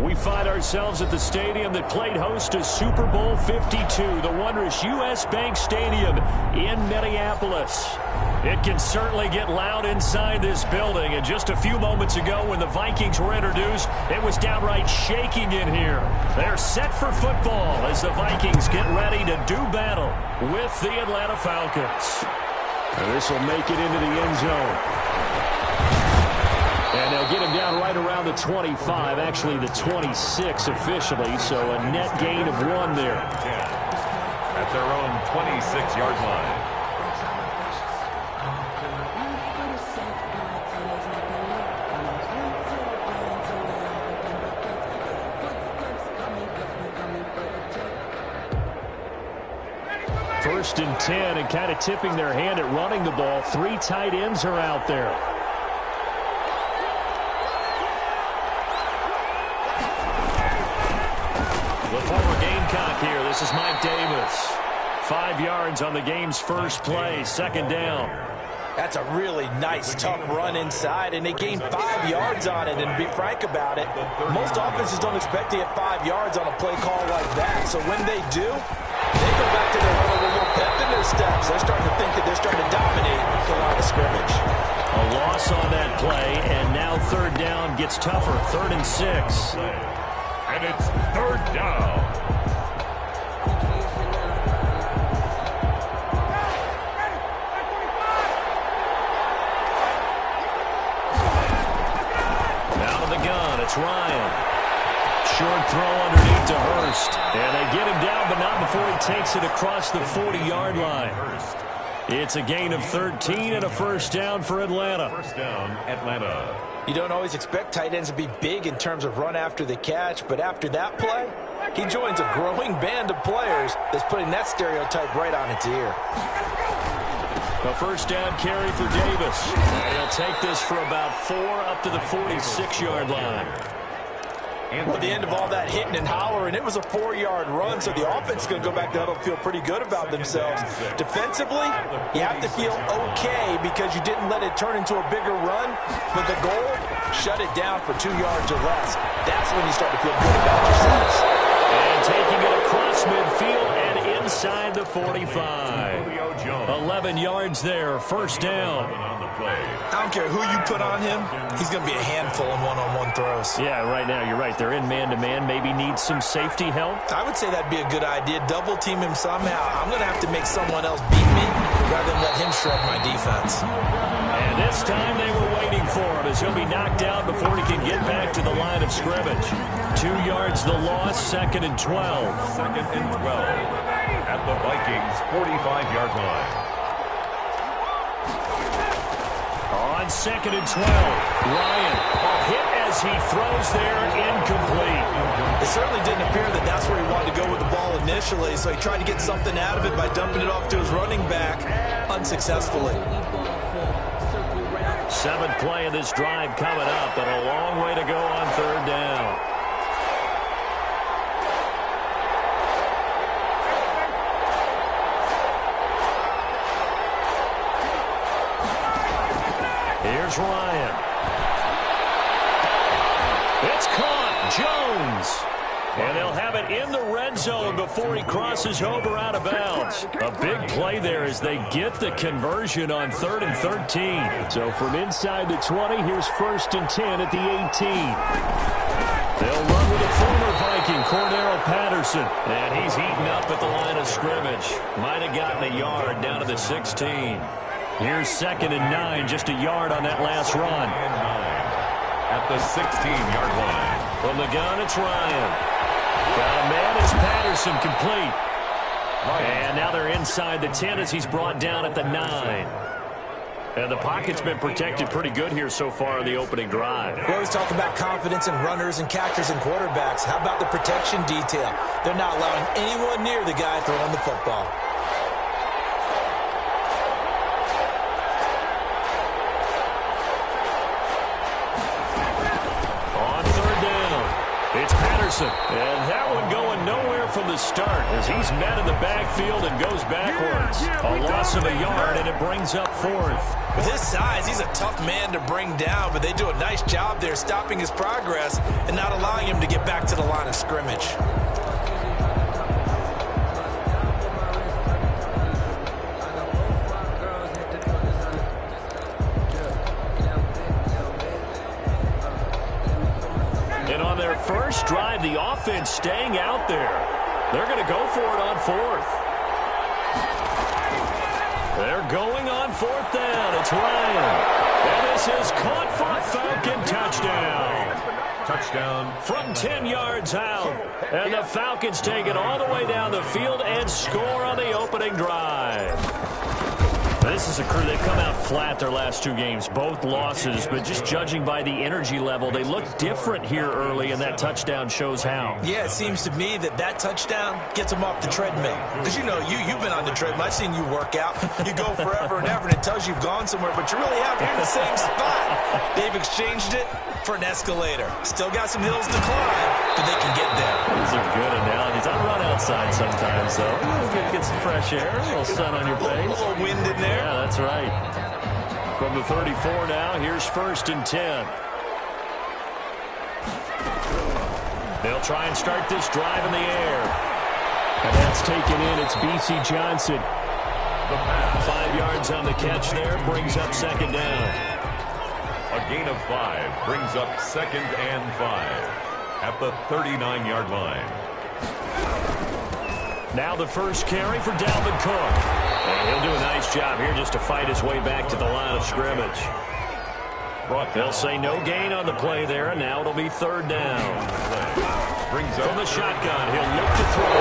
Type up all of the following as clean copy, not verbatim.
We find ourselves at the stadium that played host to Super Bowl 52, the wondrous U.S. Bank Stadium in Minneapolis. It can certainly get loud inside this building, and just a few moments ago when the Vikings were introduced, it was downright shaking in here. They're set for football as the Vikings get ready to do battle with the Atlanta Falcons. And this will make it into the end zone. And they'll get him down right around the 25, actually the 26 officially, so a net gain of 1 there. At their own 26-yard line. First and 10, and kind of tipping their hand at running the ball. 3 tight ends are out there. The former Gamecock here. This is Mike Davis. 5 yards on the game's first play. Second down. That's a really nice, tough run inside, and they gained 5 yards on it. And to be frank about it, most offenses don't expect to get 5 yards on a play call like that. So when they do, they go back to their run with a little pep in their steps. They're starting to think that they're starting to dominate the line of scrimmage. A loss on that play, and now third down gets tougher. 3rd and 6. And it's 3rd down. Out of the gun, it's Ryan. Short throw underneath to Hurst. And they get him down, but not before he takes it across the 40-yard line. It's a gain of 13 and a first down for Atlanta. First down, Atlanta. You don't always expect tight ends to be big in terms of run after the catch, but after that play, he joins a growing band of players that's putting that stereotype right on its ear. A first down carry for Davis. He'll take this for about 4 up to the 46-yard line. Well, at the end of all that hitting and hollering, it was a 4-yard run, so the offense is going to go back to huddle and feel pretty good about themselves. Defensively, you have to feel okay because you didn't let it turn into a bigger run, but the goal, shut it down for 2 yards or less. That's when you start to feel good about yourselves. And taking it across midfield and inside the 45. 11 yards there, first down. I don't care who you put on him, he's going to be a handful in one-on-one throws. Yeah, right now, you're right. They're in man-to-man. Maybe need some safety help. I would say that'd be a good idea. Double team him somehow. I'm going to have to make someone else beat me rather than let him shred my defense. And this time they were waiting for him as he'll be knocked out before he can get back to the line of scrimmage. 2 yards the loss, 2nd and 12. 2nd and 12 at the Vikings' 45-yard line. On 2nd and 12, Ryan, a hit as he throws there, incomplete. It certainly didn't appear that that's where he wanted to go with the ball initially, so he tried to get something out of it by dumping it off to his running back unsuccessfully. 7th play of this drive coming up, and a long way to go on 3rd down. Here's Ryan. It's caught. Jones. And they'll have it in the red zone before he crosses over out of bounds. A big play there as they get the conversion on 3rd and 13. So from inside the 20, here's 1st and 10 at the 18. They'll run with a former Viking, Cordero Patterson. And he's heating up at the line of scrimmage. Might have gotten a yard down to the 16. Here's 2nd and 9, just a yard on that last run. At the 16-yard line. From the gun, it's Ryan. Got a man as Patterson complete. And now they're inside the 10 as he's brought down at the 9. And the pocket's been protected pretty good here so far in the opening drive. We always talk about confidence in runners and catchers and quarterbacks. How about the protection detail? They're not allowing anyone near the guy throwing the football. Johnson. And that one going nowhere from the start as he's met in the backfield and goes backwards. A loss of a yard, and it brings up fourth. With his size, he's a tough man to bring down, but they do a nice job there stopping his progress and not allowing him to get back to the line of scrimmage. And on their first drive, the offense staying out there. They're going to go for it on fourth. They're going on fourth down. It's Ryan. And this is caught for a Falcon touchdown. Touchdown. From 10 yards out. And the Falcons take it all the way down the field and score on the opening drive. This is a crew, they've come out flat their last two games, both losses, but just judging by the energy level, they look different here early, and that touchdown shows how. Yeah, it seems to me that touchdown gets them off the treadmill. Because, you know, you've been on the treadmill. I've seen you work out. You go forever and ever, and it tells you you've gone somewhere, but you really haven't. You're in the same spot. They've exchanged it for an escalator. Still got some hills to climb, but they can get there. Those are good analogies. I run outside sometimes, though. Get some fresh air, a little sun on your face. A little wind in there. Yeah, that's right. From the 34 now, here's 1st and 10. They'll try and start this drive in the air. And that's taken in. It's B.C. Johnson. 5 yards on the catch there. Brings up 2nd down. A gain of 5 brings up 2nd and 5 at the 39-yard line. Now the first carry for Dalvin Cook. And he'll do a nice job here just to fight his way back to the line of scrimmage. They'll say no gain on the play there, and now it'll be 3rd down. From the shotgun, he'll look to throw.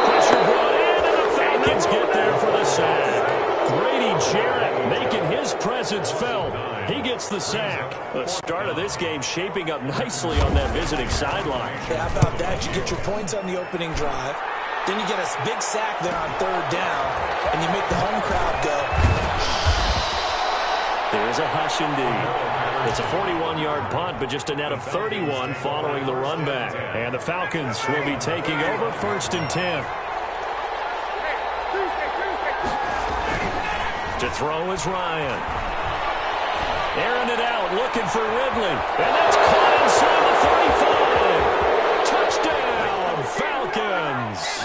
Pressure brought in, and the Falcons get there for the sack. Grady Jarrett making his presence felt. He gets the sack. The start of this game shaping up nicely on that visiting sideline. Yeah, how about that? You get your points on the opening drive. Then you get a big sack there on 3rd down, and you make the home crowd go. There's a hush indeed. It's a 41-yard punt, but just a net of 31 following the run back. And the Falcons will be taking over 1st and 10. To throw is Ryan. Airing it out, looking for Ridley. And that's caught inside the 35. Touchdown, Falcons.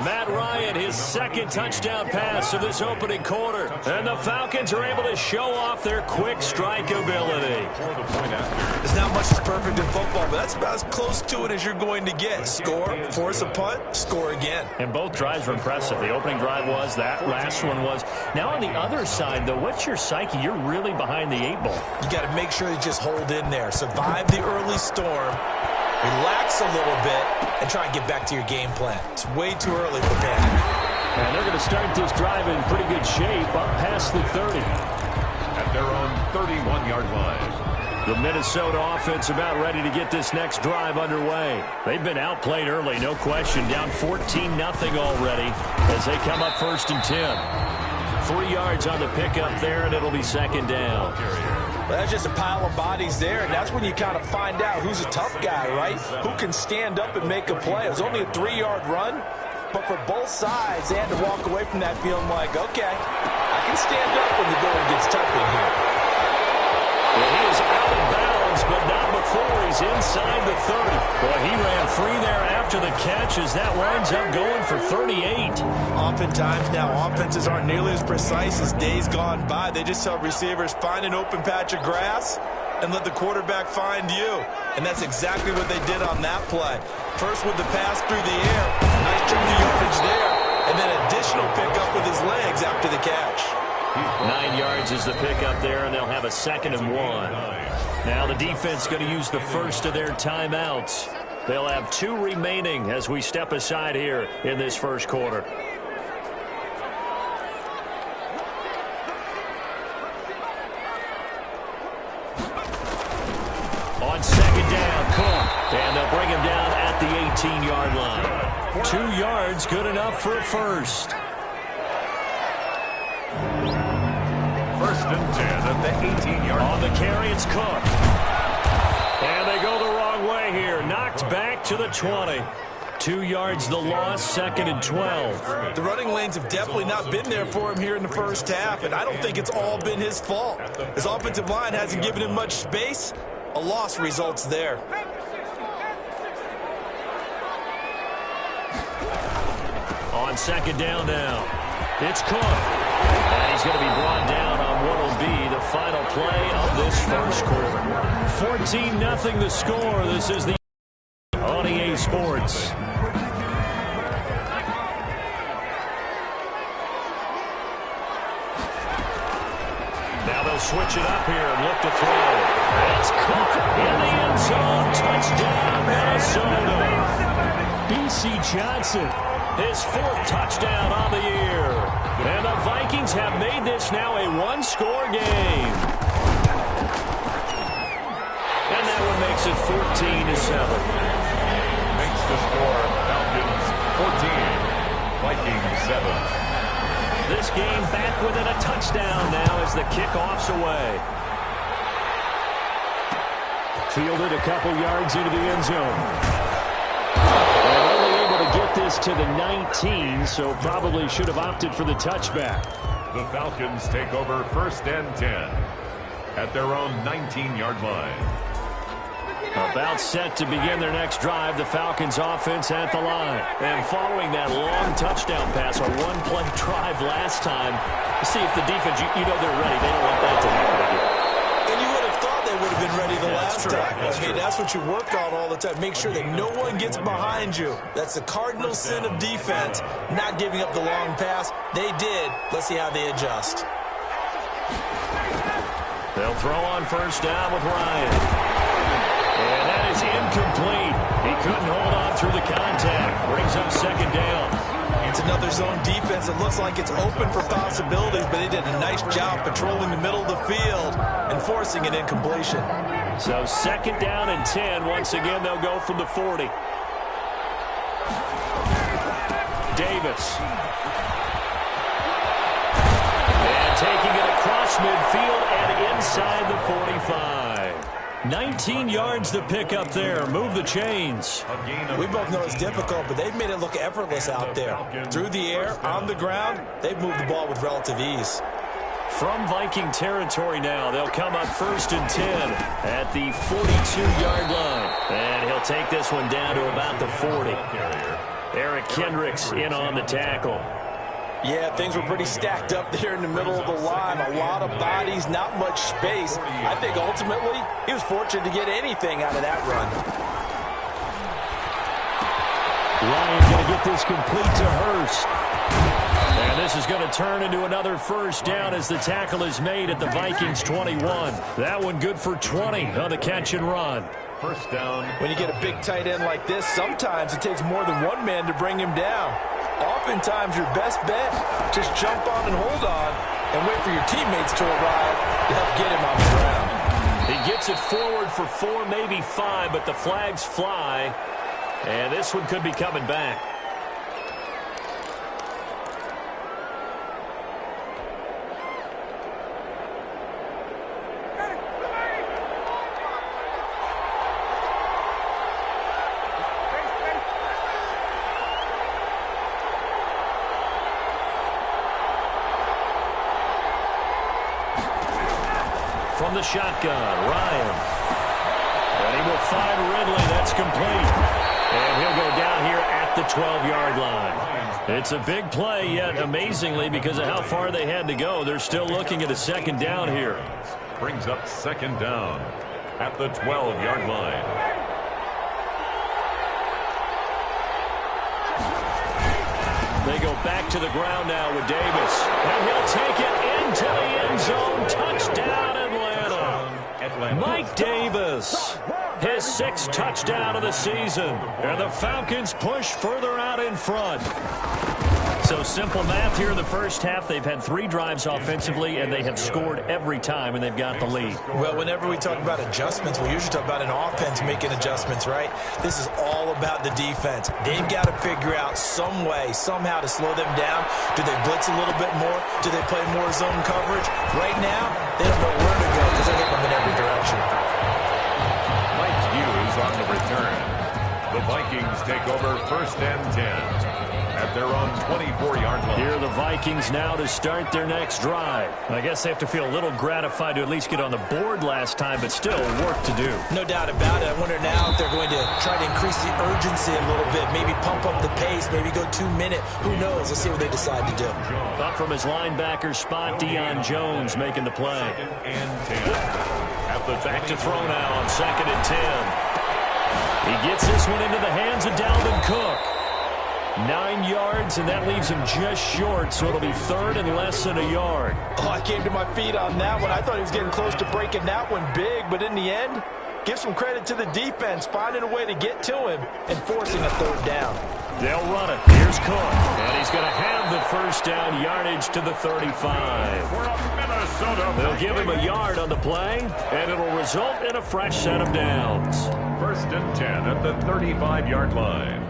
Matt Ryan, his 2nd touchdown pass of this opening quarter. And the Falcons are able to show off their quick strike ability. There's not much that's perfect in football, but that's about as close to it as you're going to get. Score, force a punt, score again. And both drives were impressive. The opening drive was, that last one was. Now on the other side, though, what's your psyche? You're really behind the 8 ball. You got to make sure you just hold in there. Survive the early storm. Relax a little bit and try and get back to your game plan. It's way too early for panic. And they're going to start this drive in pretty good shape up past the 30. At their own 31-yard line. The Minnesota offense about ready to get this next drive underway. They've been outplayed early, no question. Down 14-0 already as they come up 1st and 10. 3 yards on the pickup there, and it'll be 2nd down. Well, that's just a pile of bodies there, and that's when you kind of find out who's a tough guy, right? Who can stand up and make a play. It was only a 3-yard run, but for both sides, they had to walk away from that feeling like, okay, I can stand up when the going gets tough in here. Well, he is out of bounds, but not before he's inside the 30. Boy, he ran free there after the catch as that winds up going for 38. Oftentimes now, offenses aren't nearly as precise as days gone by. They just tell receivers, find an open patch of grass and let the quarterback find you. And that's exactly what they did on that play. First with the pass through the air, nice chunk of yardage there, and then additional pickup with his legs after the catch. 9 yards is the pickup there, and they'll have a 2nd and 1. Now the defense going to use the first of their timeouts. They'll have 2 remaining as we step aside here in this first quarter. On 2nd down, Cook, and they'll bring him down at the 18-yard line. 2 yards, good enough for a first. 1st and 10 at the 18-yard line. On the carry, it's Cook. And they go the wrong way here. Knocked back back to the 20. 2 yards the loss, 2nd and 12. The running lanes have definitely not been there for him here in the first half, and I don't think it's all been his fault. His offensive line hasn't given him much space. A loss results there. On 2nd down now, it's Cook. And he's going to be brought down on what will be the final play of this first quarter. 14-0 the score. This is the on EA Sports. Now they'll switch it up here and look to throw. It's Cook in the end zone. Touchdown, Minnesota. B.C. Johnson, his 4th touchdown on the year. And the Vikings have made this now a one-score game. And that one makes it 14-7. Makes the score Falcons 14, Vikings 7. This game back within a touchdown now as the kickoff's away. Fielded a couple yards into the end zone. And only able to get this to the 19, so probably should have opted for the touchback. The Falcons take over 1st and 10 at their own 19-yard line. About set to begin their next drive, the Falcons offense at the line. And following that long touchdown pass, a one-play drive last time, see if the defense, you know they're ready. They don't want that to happen again. And you would have thought they would have been ready the last time. That's what you work on all the time. Make sure that no one gets behind you. That's the cardinal sin of defense, not giving up the long pass. They did. Let's see how they adjust. They'll throw on 1st down with Ryan. And that is incomplete. He couldn't hold on through the contact. Brings up 2nd down. It's another zone defense. It looks like it's open for possibilities, but they did a nice job patrolling the middle of the field and forcing an incompletion. So 2nd down and 10. Once again, they'll go from the 40. Davis. And taking it across midfield and inside the 45. 19 yards to pick up there. Move the chains. We both know it's difficult, but they've made it look effortless out there. Through the air, on the ground, they've moved the ball with relative ease. From Viking territory now, they'll come up 1st and 10 at the 42-yard line. And he'll take this one down to about the 40. Eric Kendricks in on the tackle. Yeah, things were pretty stacked up there in the middle of the line. A lot of bodies, not much space. I think ultimately he was fortunate to get anything out of that run. Ryan going to get this complete to Hurst. And this is going to turn into another 1st down as the tackle is made at the Vikings 21. That one good for 20 on the catch and run. 1st down. When you get a big tight end like this, sometimes it takes more than one man to bring him down. Oftentimes, your best bet, just jump on and hold on and wait for your teammates to arrive to help get him on the ground. He gets it forward for 4, maybe 5, but the flags fly. And this one could be coming back. From the shotgun, Ryan. And he will find Ridley. That's complete. And he'll go down here at the 12-yard line. It's a big play, yet amazingly, because of how far they had to go, they're still looking at a 2nd down here. Brings up 2nd down at the 12-yard line. They go back to the ground now with Davis. And he'll take it into the end zone. Touchdown, Atlanta. Mike Davis, his 6th touchdown of the season. And the Falcons push further out in front. So simple math here in the first half. They've had 3 drives offensively, and they have scored every time, and they've got the lead. Well, whenever we talk about adjustments, we usually talk about an offense making adjustments, right? This is all about the defense. They've got to figure out some way, somehow to slow them down. Do they blitz a little bit more? Do they play more zone coverage? Right now, they don't know where to go because they're hitting them in every direction. Mike Yooo is on the return. The Vikings take over 1st and 10 at their own 24-yard line. Here are the Vikings now to start their next drive. I guess they have to feel a little gratified to at least get on the board last time, but still work to do. No doubt about it. I wonder now if they're going to try to increase the urgency a little bit, maybe pump up the pace, maybe go 2-minute. Who knows? Let's see what they decide to do. Up from his linebacker spot, Deion Jones making the play. 2nd and 10. At the Back to throw now on 2nd and 10. He gets this one into the hands of Dalvin Cook. 9 yards, and that leaves him just short, so it'll be 3rd and less than a yard. Oh, I came to my feet on that one. I thought he was getting close to breaking that one big, but in the end, give some credit to the defense, finding a way to get to him and forcing a 3rd down. They'll run it. Here's Cook, and he's going to have the 1st down, yardage to the 35. They'll give him a yard on the play, and it'll result in a fresh set of downs. 1st and 10 at the 35-yard line.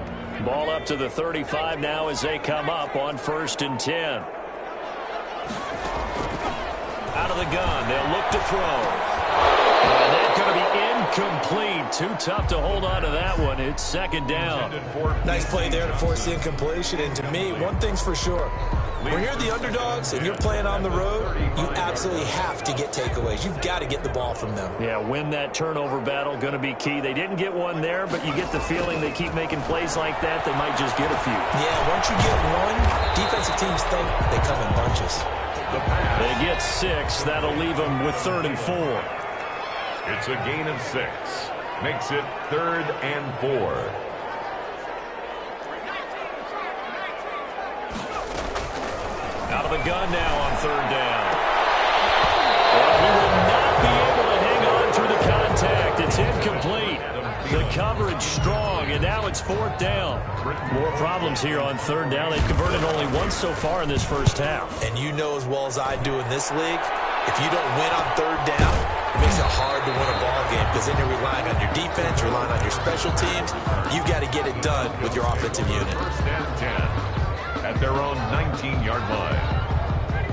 Ball up to the 35 now as they come up on 1st and 10. Out of the gun, they'll look to throw. And that's going to be incomplete. Too tough to hold on to that one. It's 2nd down. Nice play there to force the incompletion. And to me, one thing's for sure. When you're the underdogs and you're playing on the road, you absolutely have to get takeaways. You've got to get the ball from them. Yeah, win that turnover battle, going to be key. They didn't get one there, but you get the feeling they keep making plays like that, they might just get a few. Yeah, once you get one, defensive teams think they come in bunches. They get 6. That'll leave them with 3rd and 4. It's a gain of 6. Makes it 3rd and 4. Out of the gun now on 3rd down. Well, he will not be able to hang on through the contact. It's incomplete. The coverage strong, and now it's 4th down. More problems here on 3rd down. They've converted only once so far in this first half. And you know as well as I do in this league, if you don't win on 3rd down, it makes it hard to win a ball game because then you're relying on your defense, relying on your special teams. You've got to get it done with your offensive unit. 1st and 10. At their own 19-yard line.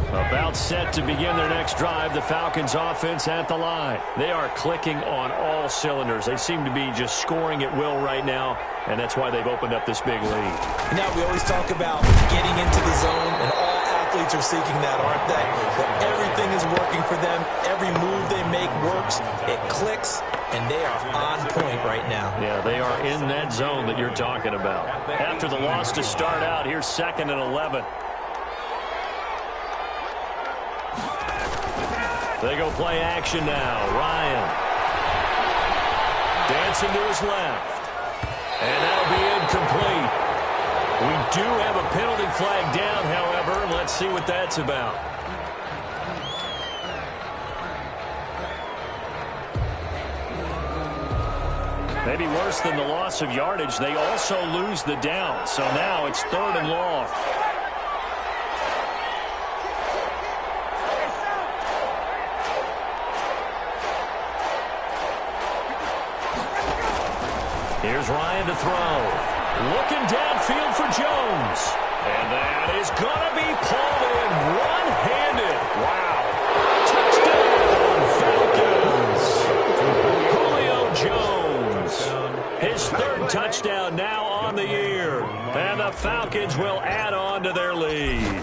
About set to begin their next drive, the Falcons offense at the line. They are clicking on all cylinders. They seem to be just scoring at will right now, and that's why they've opened up this big lead. Now, we always talk about getting into the zone, and all athletes are seeking that, aren't they? But everything is working for them. Every move they make works. It clicks, and they are on point right now. Yeah, they are in that zone that you're talking about. After the loss to start out, here's 2nd and 11. They go play action now. Ryan dancing to his left. And that'll be incomplete. We do have a penalty flag down, however. Let's see what that's about. Maybe worse than the loss of yardage, they also lose the down. So now it's 3rd and long. Here's Ryan to throw. Looking downfield for Jones. And that is going to be pulled in one-handed. Wow. Touchdown, Falcons. Julio Jones. His 3rd touchdown now on the year. And the Falcons will add on to their lead.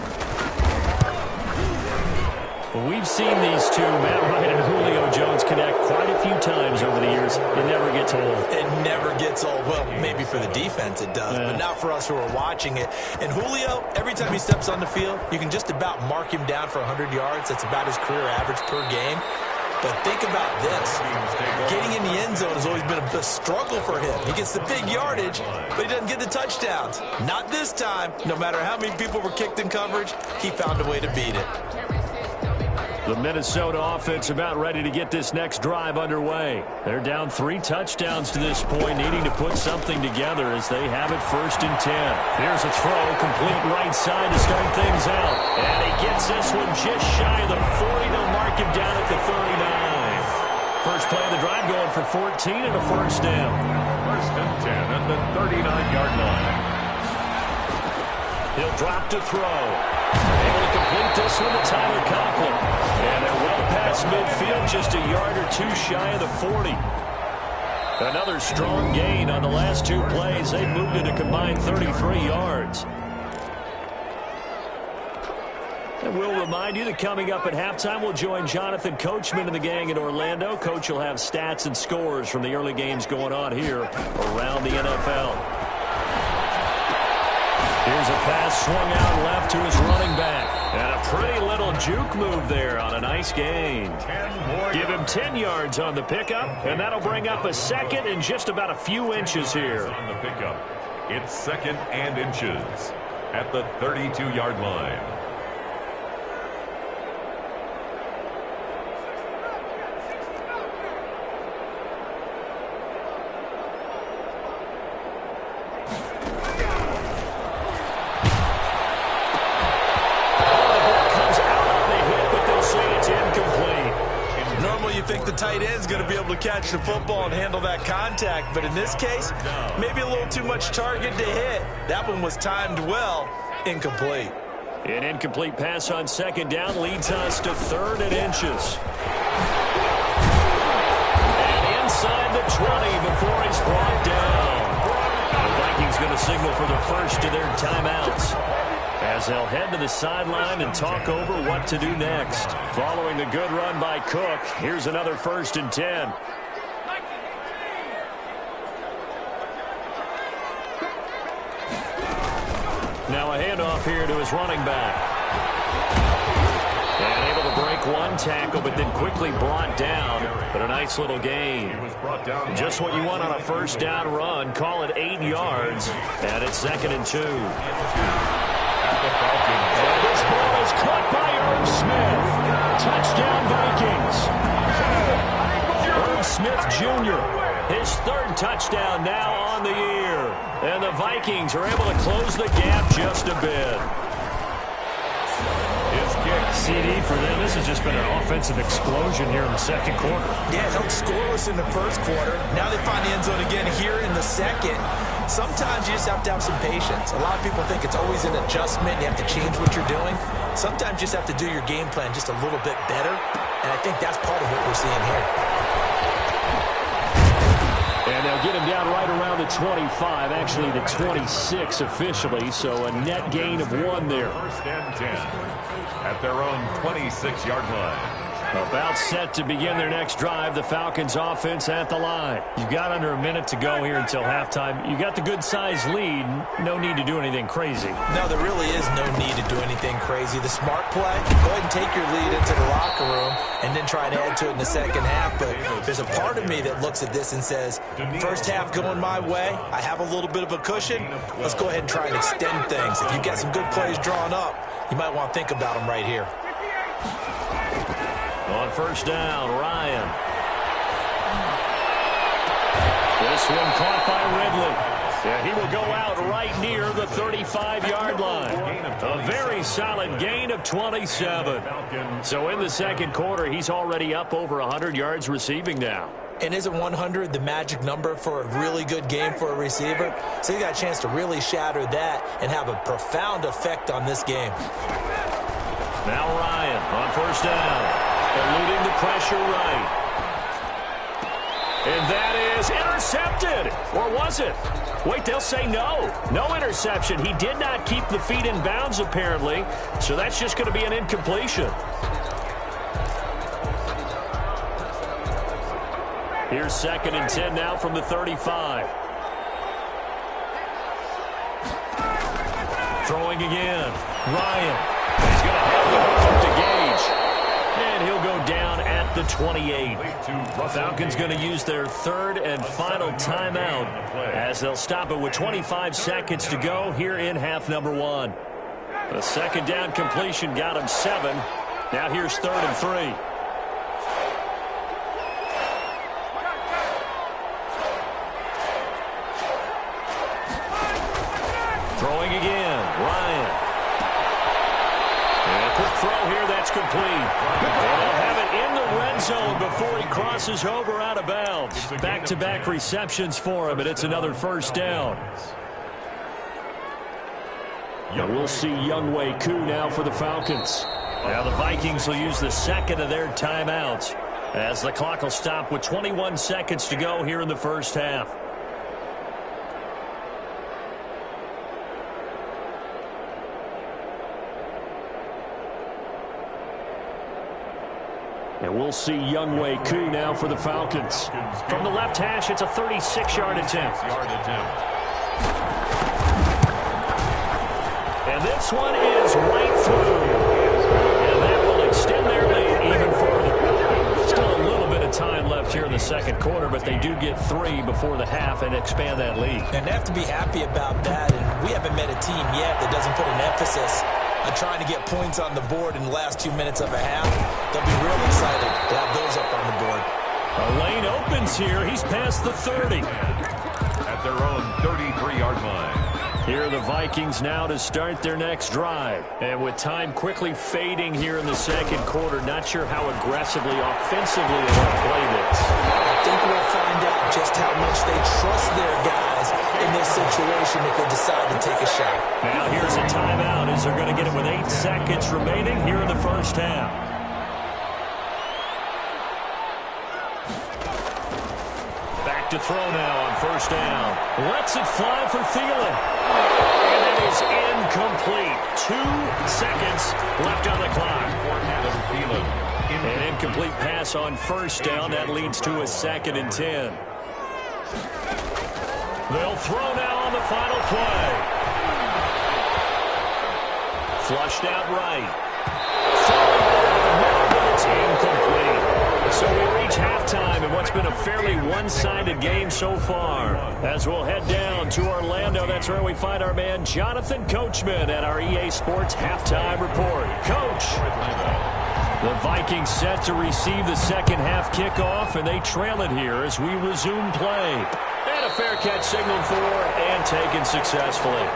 We've seen these two, Matt Ryan and Julio Jones, connect quite a few times over the years. It never gets old. It never gets old. Well, maybe for the defense it does, but not for us who are watching it. And Julio, every time he steps on the field, you can just about mark him down for 100 yards. That's about his career average per game. But think about this. Getting in the end zone has always been a struggle for him. He gets the big yardage, but he doesn't get the touchdowns. Not this time. No matter how many people were kicked in coverage, he found a way to beat it. The Minnesota offense about ready to get this next drive underway. They're down 3 touchdowns to this point, needing to put something together as they have it 1st and 10. Here's a throw, complete right side to start things out. And he gets this one just shy of the 40. They'll mark him down at the 39. First play of the drive going for 14 and a 1st down. 1st and 10 at the 39-yard line. He'll drop to throw. Able to complete this one to Tyler Conklin. And they're well past midfield, just a yard or two shy of the 40. Another strong gain on the last 2 plays. They've moved it a combined 33 yards. And we'll remind you that coming up at halftime, we'll join Jonathan Coachman and the gang in Orlando. Coach will have stats and scores from the early games going on here around the NFL. Here's a pass swung out left to his running back. And a pretty little juke move there on a nice gain. Give him 10 yards on the pickup, and that'll bring up a second and just about a few inches here. On the pickup, it's 2nd and inches at the 32-yard line. Tight end's going to be able to catch the football and handle that contact, but in this case, maybe a little too much target to hit. That one was timed well. Incomplete. An incomplete pass on 2nd down leads us to 3rd and inches. And inside the 20 before he's brought down. The Vikings going to signal for the first of their timeouts, as they'll head to the sideline and talk over what to do next. Following a good run by Cook, here's another 1st and 10. Now a handoff here to his running back. And able to break one tackle, but then quickly brought down. But a nice little gain. Just what you want on a 1st down run. Call it 8 yards. And it's 2nd and 2. And this ball is caught by Irv Smith. Touchdown, Vikings. Irv Smith Jr., his 3rd touchdown now on the year. And the Vikings are able to close the gap just a bit. CD for them, this has just been an offensive explosion here in the 2nd quarter. Yeah, held scoreless in the 1st quarter. Now they find the end zone again here in the 2nd. Sometimes you just have to have some patience. A lot of people think it's always an adjustment. You have to change what you're doing. Sometimes you just have to do your game plan just a little bit better. And I think that's part of what we're seeing here. And they'll get him down right around the 25, actually the 26 officially, so a net gain of 1 there. 1st and 10 at their own 26-yard line. About set to begin their next drive, the Falcons offense at the line. You've got under a minute to go here until halftime. You got the good-sized lead. No need to do anything crazy. No, there really is no need to do anything crazy. The smart play, go ahead and take your lead into the locker room and then try to add to it in the 2nd half. But there's a part of me that looks at this and says, 1st half going my way, I have a little bit of a cushion. Let's go ahead and try and extend things. If you've got some good plays drawn up, you might want to think about them right here. On 1st down, Ryan. This one caught by Ridley. Yeah, he will go out right near the 35-yard line. A very solid gain of 27. So in the 2nd quarter, he's already up over 100 yards receiving now. And isn't 100 the magic number for a really good game for a receiver? So you got a chance to really shatter that and have a profound effect on this game. Now Ryan on 1st down. Eluding the pressure right. And that is intercepted. Or was it? Wait, they'll say no. No interception. He did not keep the feet in bounds, apparently. So that's just going to be an incompletion. Here's 2nd and 10 now from the 35. Throwing again. Ryan. He's going to have the hook to Gage. And he'll go down at the 28. The Falcons going to use their 3rd and final timeout as they'll stop it with 25 seconds to go here in half number 1. The 2nd down completion got him 7. Now here's 3rd and 3. Throwing again, Ryan. And a quick throw here, that's complete. And they'll have it in the red zone before he crosses over out of bounds. Back-to-back receptions for him, and it's another 1st down. And we'll see Yooo now for the Falcons. Now the Vikings will use the 2nd of their timeouts As the clock will stop with 21 seconds to go here in the first half. And we'll see Yooo now for the Falcons. From the left hash, it's a 36-yard attempt. And this one is right through. And that will extend their lead even further. Still a little bit of time left here in the second quarter, but they do get 3 before the half and expand that lead. And they have to be happy about that. And we haven't met a team yet that doesn't put an emphasis on trying to get points on the board in the last 2 minutes of a half. They'll be real excited to have those up on the board. A lane opens here. He's past the 30. At their own 33-yard line. Here are the Vikings now to start their next drive. And with time quickly fading here in the second quarter, not sure how aggressively, offensively they want to play this. I think we'll find out just how much they trust their guys in this situation if they decide to take a shot. Now here's a timeout as they're going to get it with 8 seconds remaining here in the first half. Back to throw now on first down. Lets it fly for Thielen. And that is incomplete. 2 seconds left on the clock. An incomplete pass on first down. That leads to a 2nd and 10. They'll throw now on the final play. Flushed out right. But it's incomplete. So we reach halftime in what's been a fairly one-sided game so far. As we'll head down to Orlando, that's where we find our man Jonathan Coachman at our EA Sports Halftime Report. Coach, the Vikings set to receive the second half kickoff, and they trail it here as we resume play. And a fair catch signaled for and taken successfully.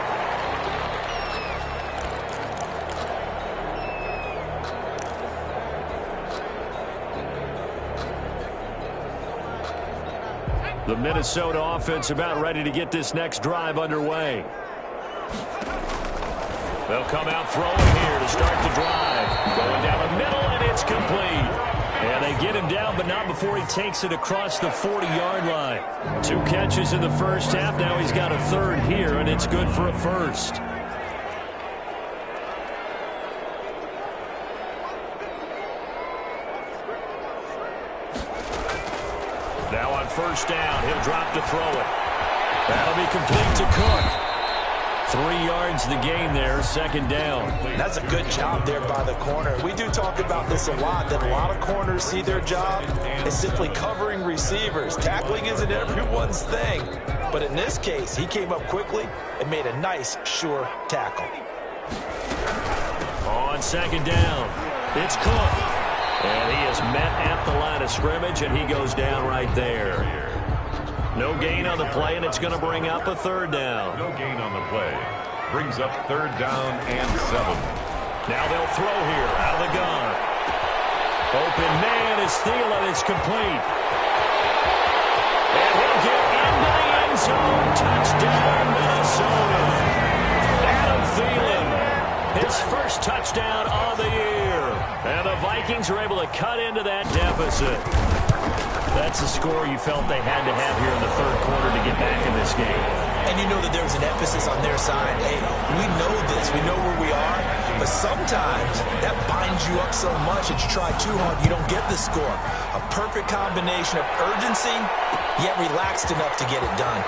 The Minnesota offense about ready to get this next drive underway. They'll come out throwing here to start the drive. Going down the middle, and it's complete. And they get him down, but not before he takes it across the 40-yard line. 2 catches in the first half. Now he's got a 3rd here, and it's good for a 1st. Now on first down, he'll drop to throw it. That'll be complete to Cook. 3 yards the gain there, 2nd down. That's a good job there by the corner. We do talk about this a lot, that a lot of corners see their job as simply covering receivers. Tackling isn't everyone's thing. But in this case, he came up quickly and made a nice, sure tackle. On 2nd down, it's Cook. And he is met at the line of scrimmage, and he goes down right there. No gain on the play, and it's going to bring up a 3rd down. No gain on the play. Brings up 3rd down and 7. Now they'll throw here out of the gun. Open man is Thielen. It's complete. And he'll get into the end zone. Touchdown, Minnesota. Adam Thielen, his first touchdown of the year. And the Vikings are able to cut into that deficit. That's a score you felt they had to have here in the 3rd quarter to get back in this game. And you know that there was an emphasis on their side. Hey, we know this. We know where we are. But sometimes that binds you up so much that you try too hard, you don't get the score. A perfect combination of urgency, yet relaxed enough to get it done.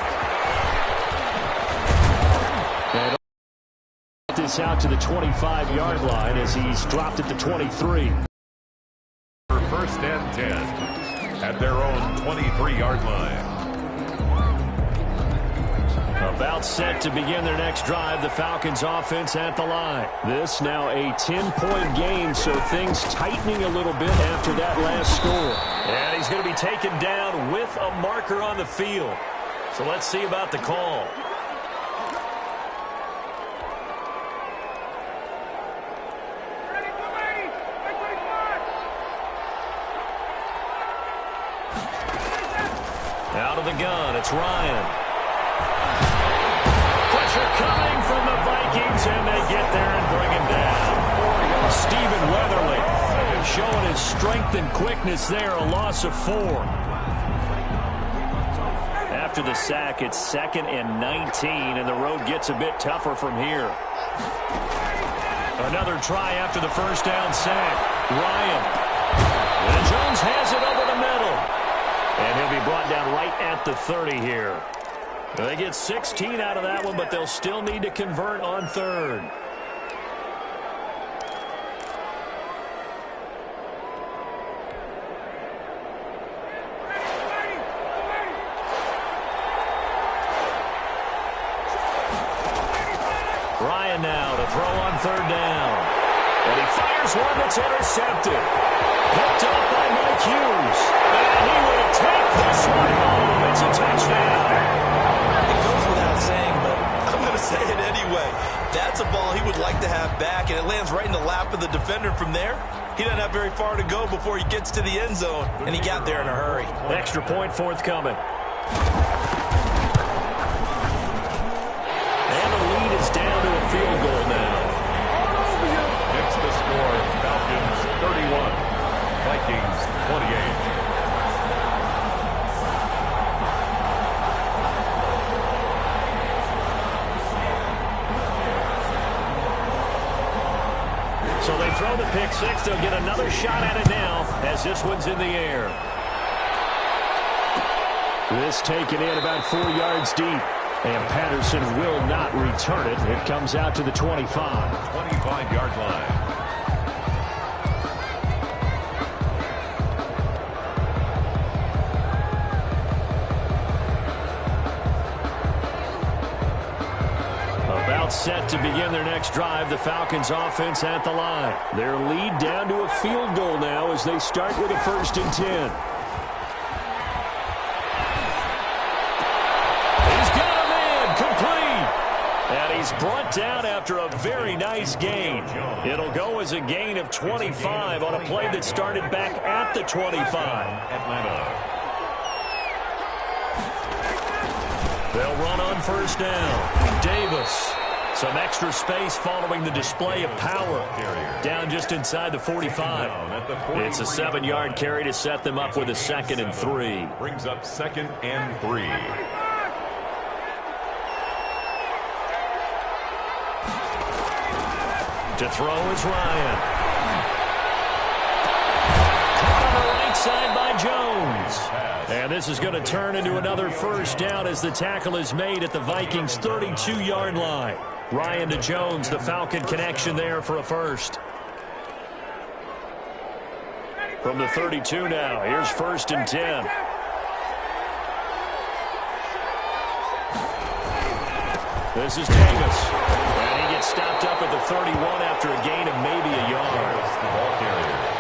And this out to the 25-yard line as he's dropped at the 23. For 1st and 10. At their own 23-yard line. About set to begin their next drive, the Falcons offense at the line. This now a 10-point game, so things tightening a little bit after that last score. And he's going to be taken down with a marker on the field. So let's see about the call. Out of the gun, it's Ryan. Pressure coming from the Vikings, and they get there and bring him down. Stephen Weatherly showing his strength and quickness there, a loss of 4. After the sack, it's 2nd and 19, and the road gets a bit tougher from here. Another try after the first down sack. Ryan. And Jones has it over the middle. And he'll be brought down right at the 30 here. They get 16 out of that one, but they'll still need to convert on 3rd. Ryan now to throw on 3rd down. And he fires one that's intercepted. Picked up by Mike Hughes. And he will take this one home. It's a touchdown. It goes without saying, but I'm going to say it anyway. That's a ball he would like to have back, and it lands right in the lap of the defender. From there, he doesn't have very far to go before he gets to the end zone, and he got there in a hurry. Extra point forthcoming. And the lead is down to a field goal now. It's the score. Falcons 31, Vikings 28. So they throw the pick six. They'll get another shot at it now as this one's in the air. This taken in about 4 yards deep. And Patterson will not return it. It comes out to the 25. 25-yard line. About set to begin their next drive. The Falcons offense at the line. Their lead down to a field goal now as they start with a 1st and 10. And he's brought down after a very nice gain. It'll go as a gain of 25 on a play that started back at the 25. Atlanta. They'll run on 1st down. Davis. Some extra space following the display of power. Down just inside the 45. It's a 7-yard carry to set them up with a 2nd and 3. Brings up 2nd and 3. To throw is Ryan. Caught on the right side by Jones. And this is going to turn into another 1st down as the tackle is made at the Vikings' 32-yard line. Ryan to Jones, the Falcon connection there for a 1st. From the 32 now, here's 1st and 10. This is Davis. Stopped up at the 31 after a gain of maybe a yard.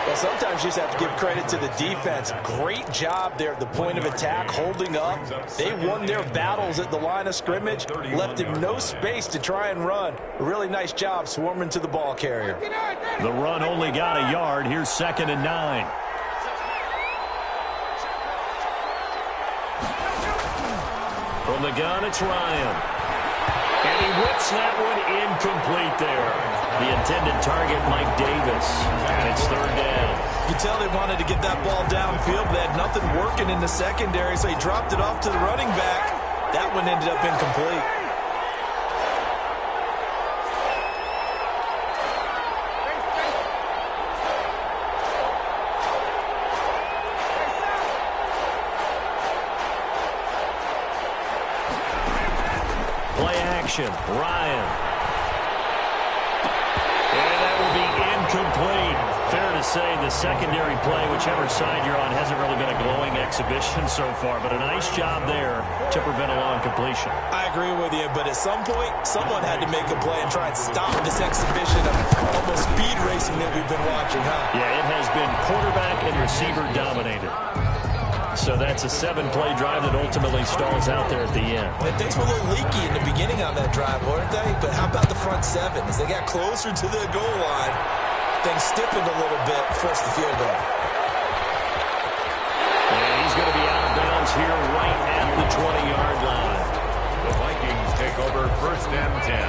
Well, sometimes you just have to give credit to the defense. Great job there at the point of attack, holding up. They won their battles at the line of scrimmage, left him no space to try and run. A really nice job swarming to the ball carrier. The run only got a yard. Here's 2nd and 9. From the gun, it's Ryan. And he whips that one incomplete there. The intended target, Mike Davis. And it's 3rd down. You can tell they wanted to get that ball downfield, but they had nothing working in the secondary, so he dropped it off to the running back. That one ended up incomplete. Ryan. And that will be incomplete. Fair to say the secondary play, whichever side you're on, hasn't really been a glowing exhibition so far, but a nice job there to prevent a long completion. I agree with you, but at some point, someone had to make a play and try and stop this exhibition of almost speed racing that we've been watching, huh? Yeah, it has been quarterback and receiver dominated. So that's a 7-play drive that ultimately stalls out there at the end. And things were a little leaky in the beginning on that drive, weren't they? But how about the front 7? As they got closer to the goal line, things stiffened a little bit, forced the field goal. And he's going to be out of bounds here right at the 20-yard line. The Vikings take over 1st and 10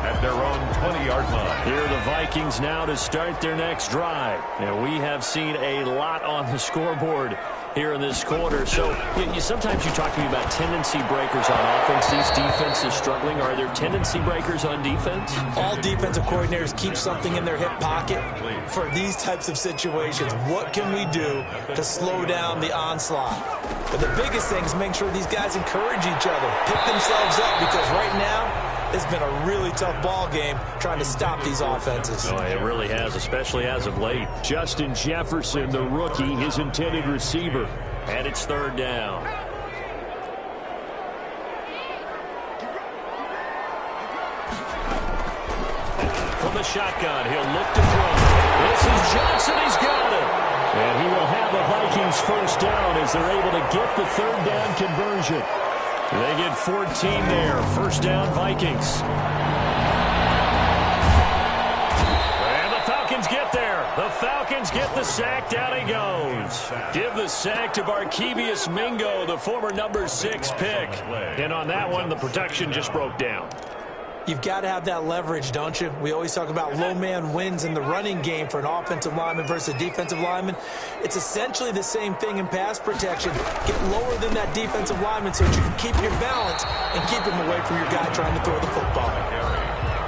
at their own 20-yard line. Here are the Vikings now to start their next drive. And we have seen a lot on the scoreboard here in this quarter. So sometimes you talk to me about tendency breakers on offense. These defenses struggling. Are there tendency breakers on defense? All defensive coordinators keep something in their hip pocket for these types of situations. What can we do to slow down the onslaught? But the biggest thing is make sure these guys encourage each other, pick themselves up, because right now it's been a really tough ball game trying to stop these offenses. Oh, it really has, especially as of late. Justin Jefferson, the rookie, his intended receiver. And it's third down. From the shotgun, he'll look to throw. This is Johnson. He's got it. And he will have a Vikings first down as they're able to get the third down conversion. They get 14 there. First down, Vikings. And the Falcons get there. The Falcons get the sack. Down he goes. Give the sack to Barkevious Mingo, the former number 6 pick. And on that one, the protection just broke down. You've got to have that leverage, don't you? We always talk about low man wins in the running game for an offensive lineman versus a defensive lineman. It's essentially the same thing in pass protection. Get lower than that defensive lineman so that you can keep your balance and keep him away from your guy trying to throw the football.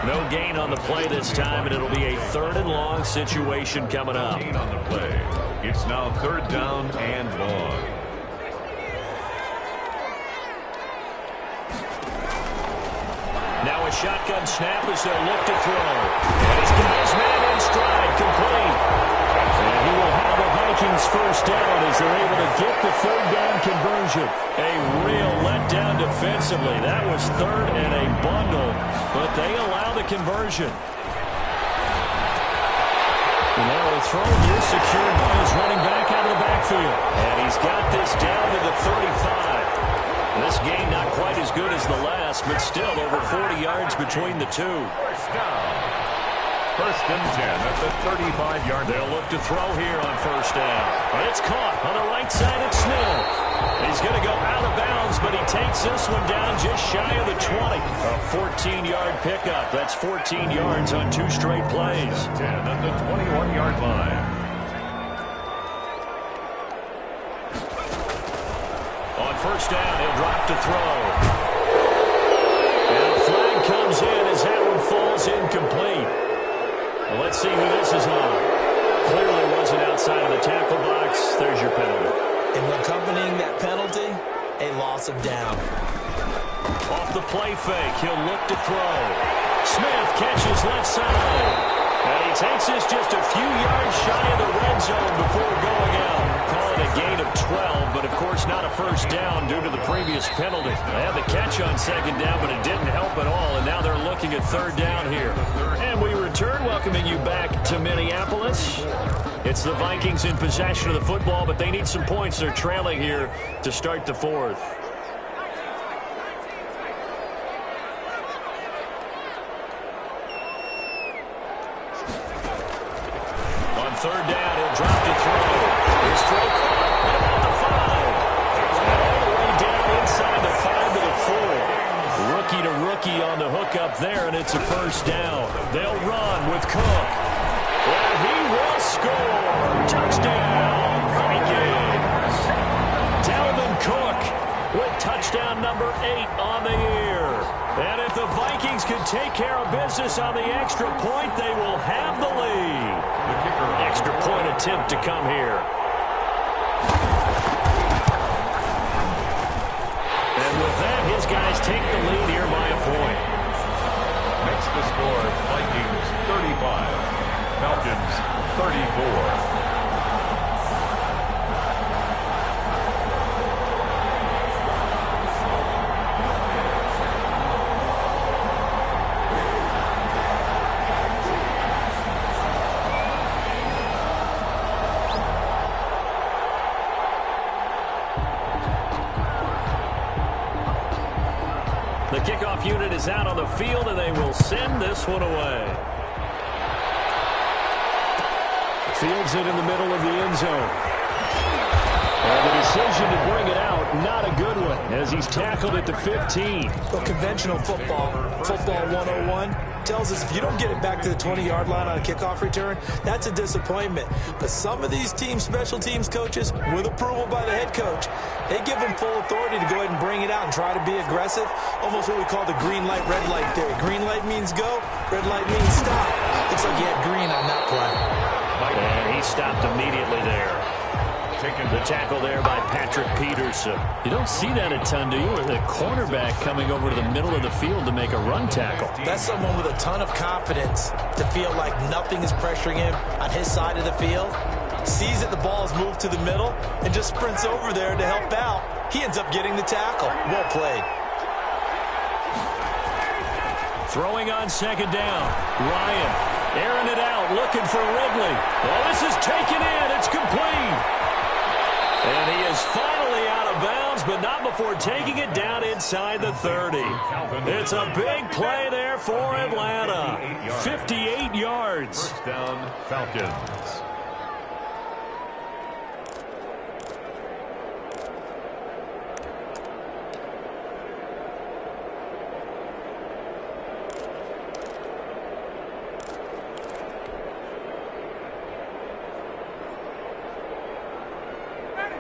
No gain on the play this time, and it'll be a third and long situation coming up. Gain on the play. It's now third down and long. Now a shotgun snap as they'll look to throw. And he's got his man in stride, complete. And he will have the Vikings first down as they're able to get the third down conversion. A real letdown defensively. That was third and a bundle, but they allow the conversion. And now the throw is secured by his running back out of the backfield. And he's got this down to the 35. This game not quite as good as the last, but still over 40 yards between the two. First down. First and 10 at the 35-yard line. They'll look to throw here on first down. But it's caught on the right side at Smith. He's going to go out of bounds, but he takes this one down just shy of the 20. A 14-yard pickup. That's 14 yards on 2 straight plays. 10 at the 21-yard line. On first down, he'll drop to throw. And a flag comes in as that one falls incomplete. Well, let's see who this is on. Clearly wasn't outside of the tackle box. There's your penalty. And accompanying that penalty, a loss of down. Off the play fake, he'll look to throw. Smith catches left side. And he takes this just a few yards shy of the red zone before going out. Call it a gain of 12, but of course not a first down due to the previous penalty. They had the catch on second down, but it didn't help at all, and now they're looking at third down here. And we return, welcoming you back to Minneapolis. It's the Vikings in possession of the football, but they need some points. They're trailing here to start the fourth. Third down, he'll drop to throw. His throw caught at about the 5. And all the way down inside the 5 to the 4. Rookie to rookie on the hook up there, and it's a first down. They'll run with Cook. And he will score. Touchdown, Vikings. Dalvin Cook with touchdown number 8 on the year. And if the Vikings can take care of business on the extra point, they will have the lead. Extra point attempt to come here. And with that, his guys take the lead here by a point. Makes the score Vikings 35, Falcons 34. The kickoff unit is out on the field, and they will send this one away. Fields it in the middle of the end zone. And the decision to bring it out, not a good one, as he's tackled at the 15. Well, conventional football 101, tells us if you don't get it back to the 20-yard line on a kickoff return, that's a disappointment. But some of these special teams coaches, with approval by the head coach, they give them full authority to go ahead and bring it out and try to be aggressive. Almost what we call the green light, red light theory. Green light means go, red light means stop. Looks like he had green on that play. And he stopped immediately there. The tackle there by Patrick Peterson. You don't see that a ton, do you? With a cornerback coming over to the middle of the field to make a run tackle. That's someone with a ton of confidence to feel like nothing is pressuring him on his side of the field. Sees that the ball is moved to the middle and just sprints over there to help out. He ends up getting the tackle. Well played. Throwing on second down. Ryan airing it out, looking for Ridley. Oh, this is taken in. It's complete. And he is finally out of bounds, but not before taking it down inside the 30. It's a big play there for Atlanta. 58 yards. First down, Falcons.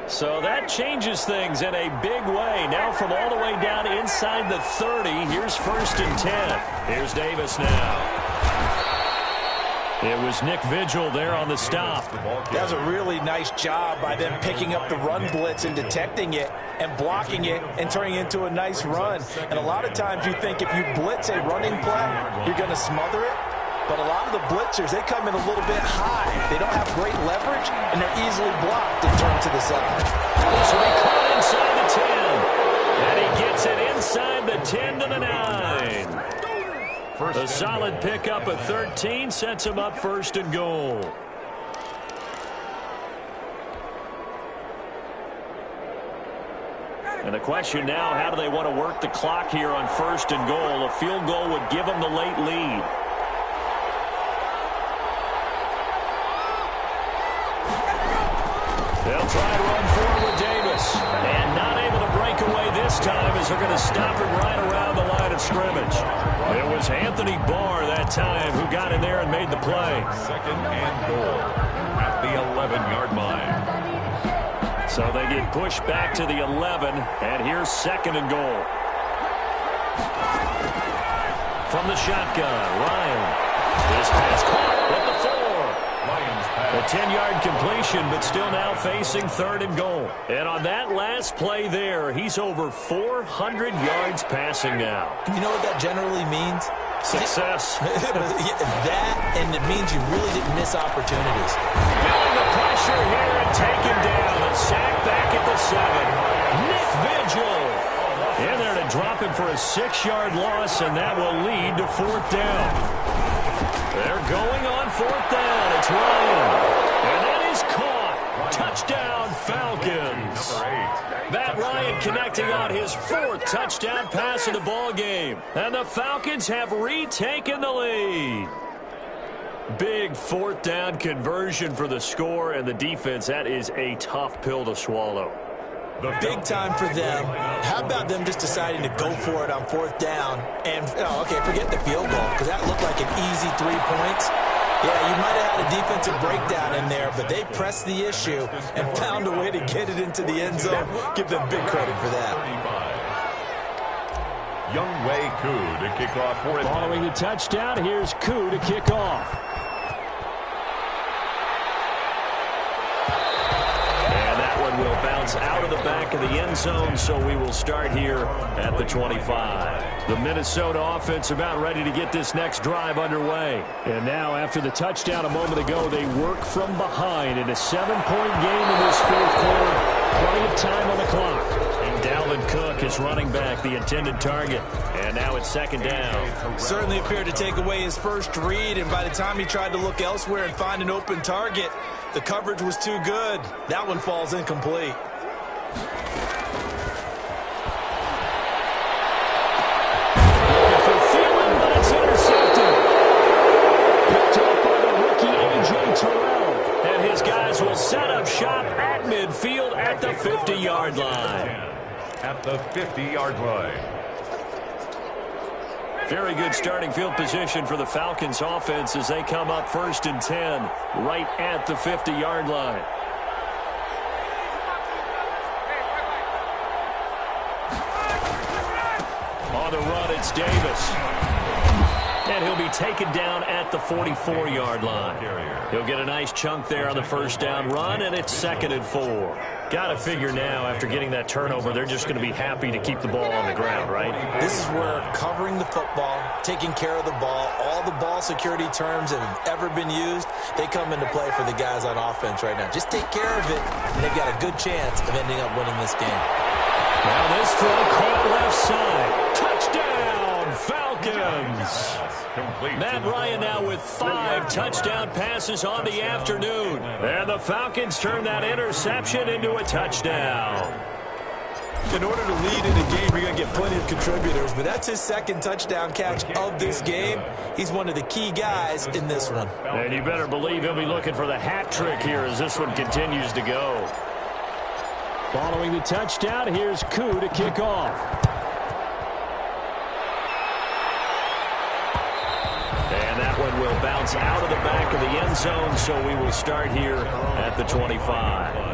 So that changes things in a big way. Now from all the way down inside the 30, here's 1st and 10. Here's Davis now. It was Nick Vigil there on the stop. That was a really nice job by them picking up the run blitz and detecting it and blocking it and turning it into a nice run. And a lot of times you think if you blitz a running play, you're going to smother it. But a lot of the blitzers, they come in a little bit high. They don't have great leverage, and they're easily blocked and turned to the side. So he caught inside the 10. And he gets it inside the 10 to the 9. A solid pickup of 13 sets him up 1st and goal. And the question now, how do they want to work the clock here on 1st and goal? A field goal would give them the late lead. They'll try to run forward with Davis. And not able to break away this time as they're going to stop him right around the line of scrimmage. It was Anthony Barr that time who got in there and made the play. 2nd and goal at the 11-yard line. So they get pushed back to the 11, and here's 2nd and goal. From the shotgun, Ryan. This pass caught at the 4. A 10-yard completion, but still now facing 3rd and goal. And on that last play there, he's over 400 yards passing now. You know what that generally means? Success. That, and it means you really didn't miss opportunities. Feeling the pressure here and taken down. A sack back at the 7. Nick Vigil in there to drop him for a 6-yard loss, and that will lead to 4th down. They're going on 4th down. It's Ryan. And that is caught. Touchdown, Falcons. Matt Ryan connecting on his 4th touchdown pass of the ball game. And the Falcons have retaken the lead. Big 4th down conversion for the score, and the defense, that is a tough pill to swallow. Big time for them. How about them just deciding to go for it on 4th down? And, okay, forget the field goal, because that looked like an easy 3 points. Yeah, you might have had a defensive breakdown in there, but they pressed the issue and found a way to get it into the end zone. Give them big credit for that. Yooo to kick off for it. Following the touchdown, here's Koo to kick off. Will bounce out of the back of the end zone, so we will start here at the 25. The Minnesota offense about ready to get this next drive underway. And now, after the touchdown a moment ago, they work from behind in a 7-point game in this 4th quarter. Plenty of time on the clock. And Dalvin Cook is running back, the intended target. And now it's 2nd down. Certainly appeared to take away his first read, and by the time he tried to look elsewhere and find an open target, the coverage was too good. That one falls incomplete. Looking for Thielen, but it's intercepted. Picked up by the rookie A.J. Terrell. And his guys will set up shop at midfield at the 50-yard line. At the 50-yard line. Very good starting field position for the Falcons offense as they come up 1st and 10 right at the 50-yard line. On the run, it's Davis. And he'll be taken down at the 44-yard line. He'll get a nice chunk there on the first down run, and it's 2nd and 4. Got to figure now, after getting that turnover, they're just going to be happy to keep the ball on the ground, right? This is where covering the football, taking care of the ball, all the ball security terms that have ever been used, they come into play for the guys on offense right now. Just take care of it, and they've got a good chance of ending up winning this game. Now this throw caught left side. Touchdown, Falcons. Matt Ryan now with 5 touchdown passes on the afternoon. And the Falcons turn that interception into a touchdown. In order to lead in a game, you're going to get plenty of contributors, but that's his 2nd touchdown catch of this game. He's one of the key guys in this one. And you better believe he'll be looking for the hat trick here as this one continues to go. Following the touchdown, here's Yooo to kick off. And that one will bounce out of the back of the end zone, so we will start here at the 25.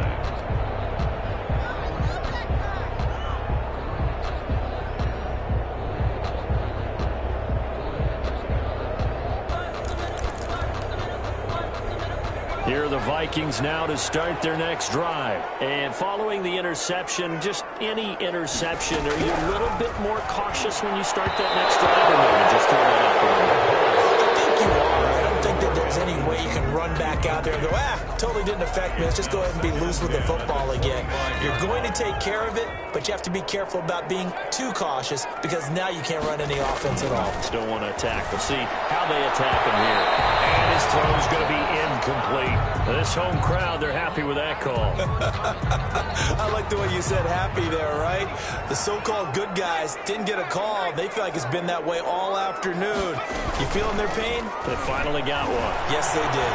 Here are the Vikings now to start their next drive. And following the interception, just any interception, are you a little bit more cautious when you start that next drive, or maybe just throw that out there? I think you are. I don't think that there's any way you can run back out there and go, totally didn't affect me. Let's just go ahead and be loose with the football again. You're going to take care of it, but you have to be careful about being too cautious because now you can't run any offense at all. Just don't want to attack. We'll see how they attack him here. And his throw is going to be incomplete. This home crowd, they're happy with that call. I like the way you said happy there, right? The so-called good guys didn't get a call. They feel like it's been that way all afternoon. You feeling their pain? They finally got one. Yes, they did.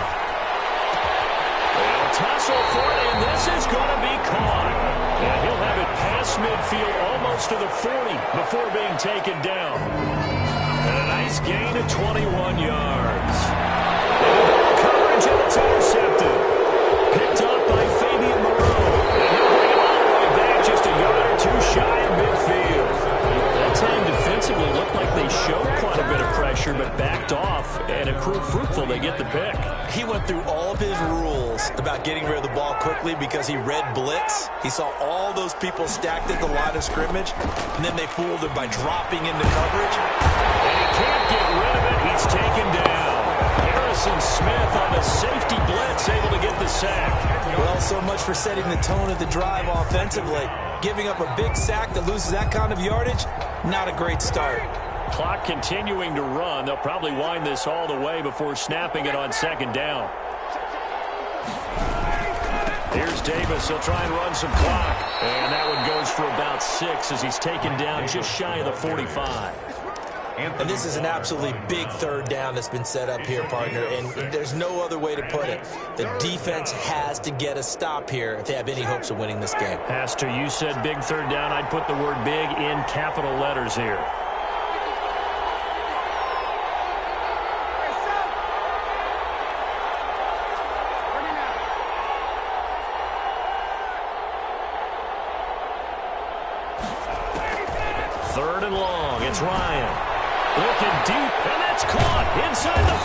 Well, tussle for it, and this is going to be caught. And he'll have it past midfield almost to the 40 before being taken down. And a nice gain of 21 yards. Coverage, and it's intercepted. Picked up by Fabian Moreau. And he'll bring it all the way back just a yard or two shy of midfield. That time defensively looked like they showed quite a bit of pressure, but backed off, and it proved fruitful. They get the pick. He went through all of his rules about getting rid of the ball quickly because he read blitz. He saw all those people stacked at the line of scrimmage, and then they fooled him by dropping into coverage. And he can't get rid of it. He's taken down. Harrison Smith on the safety blitz, able to get the sack. Well, so much for setting the tone of the drive offensively. Giving up a big sack that loses that kind of yardage, not a great start. Clock continuing to run. They'll probably wind this all the way before snapping it on 2nd down. Here's Davis. He'll try and run some clock. And that one goes for about 6 as he's taken down just shy of the 45. And this is an absolutely big 3rd down that's been set up here, partner, and there's no other way to put it. The defense has to get a stop here if they have any hopes of winning this game. Pastor, you said big 3rd down. I'd put the word big in capital letters here. Third and long. It's Ryan. Looking deep, and that's caught inside the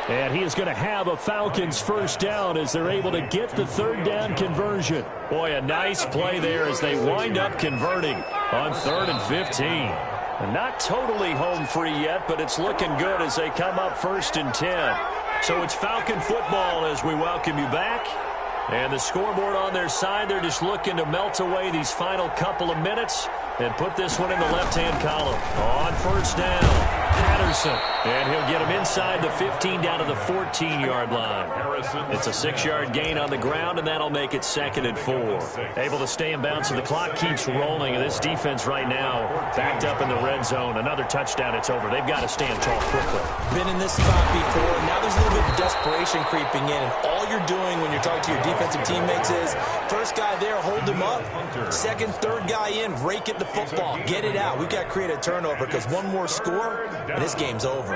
30. And he is going to have a Falcons first down as they're able to get the 3rd down conversion. Boy, a nice play there as they wind up converting on 3rd and 15. And not totally home free yet, but it's looking good as they come up 1st and 10. So it's Falcon football as we welcome you back. And the scoreboard on their side, they're just looking to melt away these final couple of minutes and put this one in the left-hand column. On 1st down. Henderson. And he'll get him inside the 15 down to the 14-yard line. It's a 6-yard gain on the ground, and that'll make it 2nd and 4. Able to stay in bounds, so the clock keeps rolling. And this defense right now backed up in the red zone. Another touchdown, it's over. They've got to stand tall quickly. Been in this spot before. Now there's a little bit of desperation creeping in. And all you're doing when you're talking to your defensive teammates is, first guy there, hold him up. Second, third guy in, rake at the football. Get it out. We've got to create a turnover because one more score, and this game's over.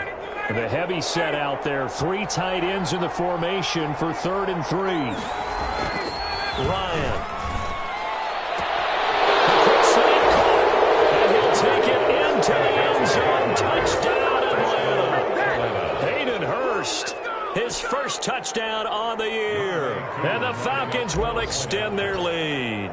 The heavy set out there. 3 tight ends in the formation for 3rd and 3. Ryan. The quick slant caught, and he'll take it into the end zone. Touchdown, Atlanta. Hayden Hurst, his first touchdown on the year. And the Falcons will extend their lead.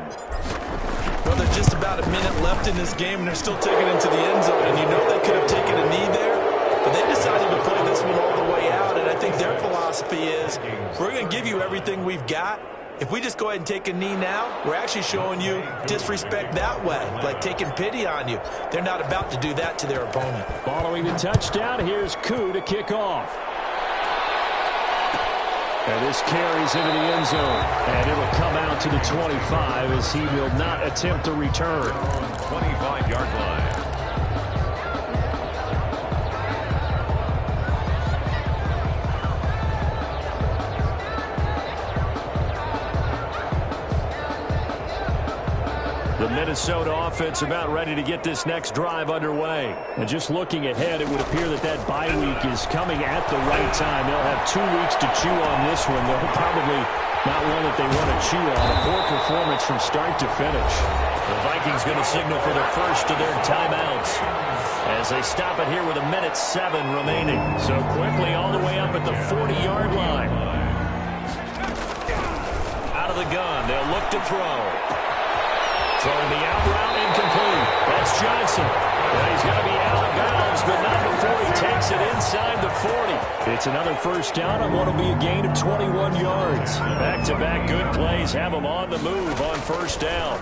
Well, there's just about a minute left in this game, and they're still taking it into the end zone. And you know they could have taken a knee there, but they decided to play this one all the way out. And I think their philosophy is, we're going to give you everything we've got. If we just go ahead and take a knee now, we're actually showing you disrespect that way, like taking pity on you. They're not about to do that to their opponent. Following the touchdown, here's Yooo to kick off. And this carries into the end zone. And it'll come out to the 25 as he will not attempt to return. 25-yard line. The Minnesota offense about ready to get this next drive underway. And just looking ahead, it would appear that that bye week is coming at the right time. They'll have 2 weeks to chew on this one. They'll probably not one that they want to chew on. A poor performance from start to finish. The Vikings going to signal for the first of their timeouts as they stop it here with 1:07 remaining. So quickly all the way up at the 40-yard line. Out of the gun, they'll look to throw. Throwing the out route, incomplete. That's Johnson. And he's going to be out of bounds, but not before he takes it inside the 40. It's another first down on what will be a gain of 21 yards. Back-to-back good plays have him on the move on first down.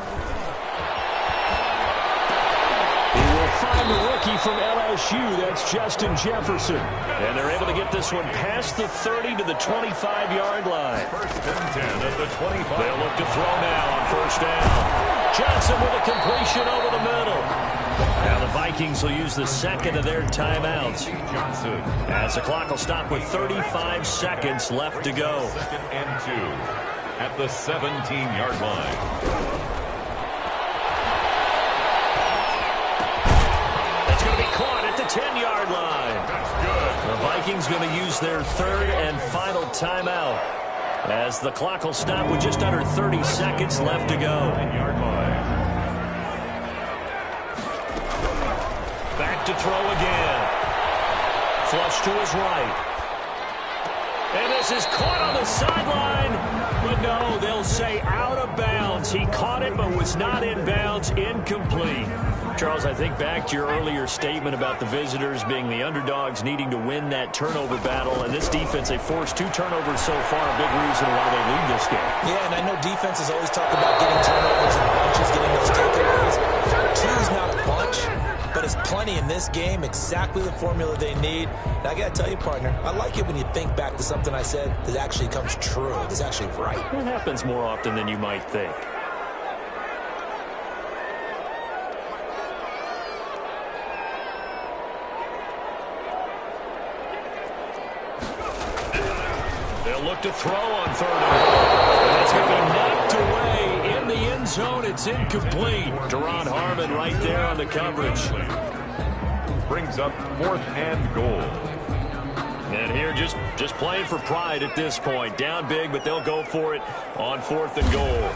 He will find the rookie from LSU. That's Justin Jefferson. And they're able to get this one past the 30 to the 25-yard line. First and 10 at the 25. They'll look to throw now on first down. Johnson with a completion over the middle. Now the Vikings will use the second of their timeouts. Johnson. As the clock will stop with 35 seconds left to go. 2nd and 2 at the 17-yard line. That's going to be caught at the 10-yard line. That's good. The Vikings going to use their 3rd and final timeout as the clock will stop with just under 30 seconds left to go. 9-yard line. Back to throw again. Flush to his right. And this is caught on the sideline. But no, they'll say out of bounds. He caught it but was not in bounds. Incomplete. Charles, I think back to your earlier statement about the visitors being the underdogs needing to win that turnover battle. And this defense, they forced 2 turnovers so far, a big reason why they lead this game. Yeah, and I know defenses always talk about getting turnovers and bunches, getting those takeaways. 2 is not a bunch, but it's plenty in this game, exactly the formula they need. And I got to tell you, partner, I like it when you think back to something I said that actually comes true, that's actually right. It happens more often than you might think. They'll look to throw on 3rd and it's going to be knocked away in the end zone. It's incomplete. Deron Harmon right there on the coverage. Brings up 4th and goal. And here just playing for pride at this point. Down big, but they'll go for it on 4th and goal.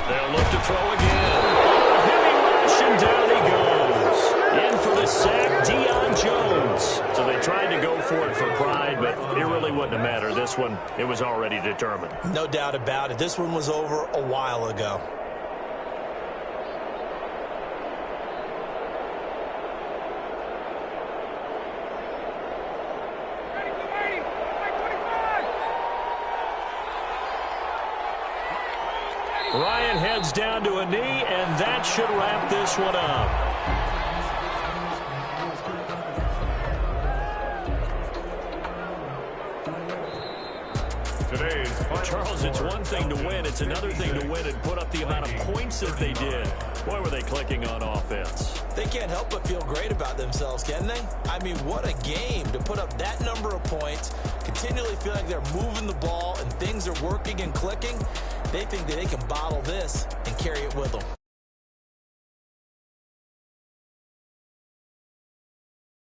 They'll look to throw again. Heavy rush, and down he goes. In for the sack, Deion Jones. So they tried to go for it for pride, but it really wouldn't have mattered. This one, it was already determined. No doubt about it. This one was over a while ago. Ryan heads down to a knee, and that should wrap this one up. Charles, it's one thing to win. It's another thing to win and put up the amount of points that they did. Boy, were they clicking on offense. They can't help but feel great about themselves, can they? I mean, what a game to put up that number of points, continually feel like they're moving the ball and things are working and clicking. They think that they can bottle this and carry it with them.